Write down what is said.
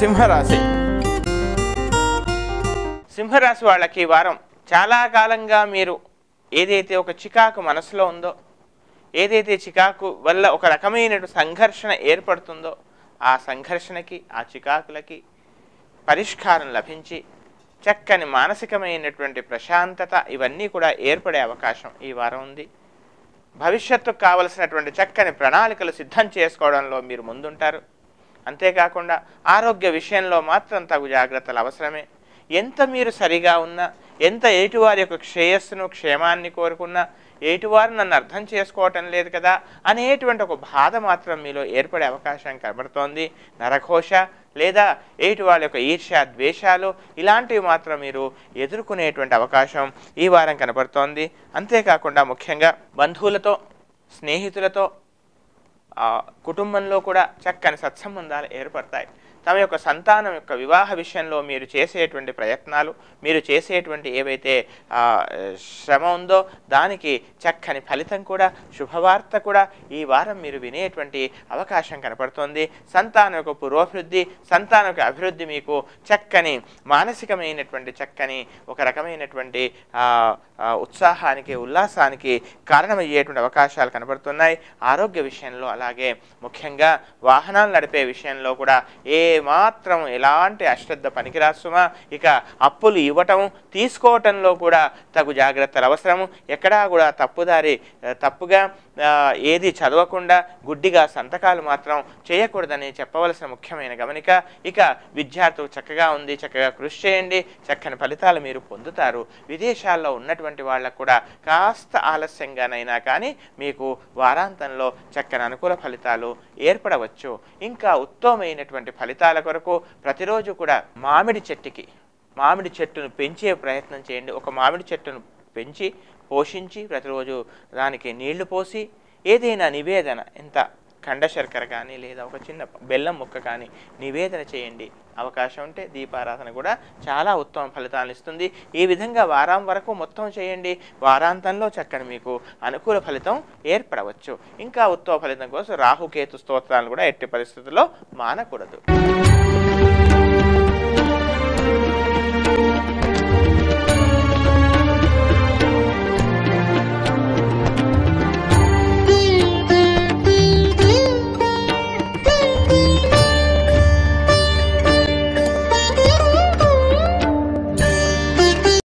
సింహరాశి. సింహరాశి వాళ్ళకి ఈ వారం చాలా కాలంగా మీరు ఏదైతే ఒక చికాకు మనసులో ఉందో, ఏదైతే చికాకు వల్ల ఒక రకమైన సంఘర్షణ ఏర్పడుతుందో, ఆ సంఘర్షణకి, ఆ చికాకులకి పరిష్కారం లభించి చక్కని మానసికమైనటువంటి ప్రశాంతత ఇవన్నీ కూడా ఏర్పడే అవకాశం ఈ వారం ఉంది. భవిష్యత్తుకు కావలసినటువంటి చక్కని ప్రణాళికలు సిద్ధం చేసుకోవడంలో మీరు ముందుంటారు. అంతేకాకుండా ఆరోగ్య విషయంలో మాత్రం తగు జాగ్రత్తలు అవసరమే. ఎంత మీరు సరిగా ఉన్నా, ఎంత ఎదుటివారి యొక్క శ్రేయస్సును క్షేమాన్ని కోరుకున్నా, ఎదుటివారు నన్ను అర్థం చేసుకోవటం లేదు కదా అనేటువంటి ఒక బాధ మాత్రం మీలో ఏర్పడే అవకాశం కనబడుతోంది. నరఘోష లేదా ఎదుటి వాళ్ళ యొక్క ఈర్ష్య ద్వేషాలు ఇలాంటివి మాత్రం మీరు ఎదుర్కొనేటువంటి అవకాశం ఈ వారం కనబడుతోంది. అంతేకాకుండా ముఖ్యంగా బంధువులతో, స్నేహితులతో, కుటుంబంలో కూడా చక్కని సత్సంబంధాలు ఏర్పడతాయి. తమ యొక్క సంతానం యొక్క వివాహ విషయంలో మీరు చేసేటువంటి ప్రయత్నాలు, మీరు చేసేటువంటి ఏవైతే శ్రమ ఉందో దానికి చక్కని ఫలితం కూడా, శుభవార్త కూడా ఈ వారం మీరు వినేటువంటి అవకాశం కనపడుతోంది. సంతానం యొక్క పురోభివృద్ధి, సంతానం యొక్క అభివృద్ధి మీకు చక్కని మానసికమైనటువంటి చక్కని ఒక రకమైనటువంటి ఉత్సాహానికి, ఉల్లాసానికి కారణమయ్యేటువంటి అవకాశాలు కనబడుతున్నాయి. ఆరోగ్య విషయంలో అలాగే ముఖ్యంగా వాహనాలు నడిపే విషయంలో కూడా మాత్రం ఎలాంటి అశ్రద్ధ పనికిరాసుమా. ఇక అప్పులు ఇవ్వటం తీసుకోవటంలో కూడా తగు జాగ్రత్తలు అవసరము. ఎక్కడా కూడా తప్పుగా ఏది చదవకుండా గుడ్డిగా సంతకాలు మాత్రం చేయకూడదని చెప్పవలసిన ముఖ్యమైన గమనిక. ఇక విద్యార్థులు చక్కగా ఉంది, చక్కగా కృషి చేయండి, చక్కని ఫలితాలు మీరు పొందుతారు. విదేశాల్లో ఉన్నటువంటి వాళ్ళకు కూడా కాస్త ఆలస్యంగానైనా కానీ మీకు వారాంతంలో చక్కని అనుకూల ఫలితాలు ఏర్పడవచ్చు. ఇంకా ఉత్తమమైనటువంటి ఫలితాల కొరకు ప్రతిరోజు కూడా మామిడి చెట్టును పెంచే ప్రయత్నం చేయండి. ఒక మామిడి చెట్టును పెంచి పోషించి ప్రతిరోజు దానికి నీళ్లు పోసి ఏదైనా నివేదన, ఎంత ఖండ శర్కర కానీ లేదా ఒక చిన్న బెల్లం ముక్క కానీ నివేదన చేయండి. అవకాశం ఉంటే దీపారాధన కూడా చాలా ఉత్తమ ఫలితాలను ఇస్తుంది. ఈ విధంగా వారం వరకు మొత్తం చేయండి. వారాంతంలో చక్కని మీకు అనుకూల ఫలితం ఏర్పడవచ్చు. ఇంకా ఉత్తమ ఫలితం కోసం రాహుకేతు స్తోత్రాలను కూడా ఎట్టి పరిస్థితుల్లో మానకూడదు.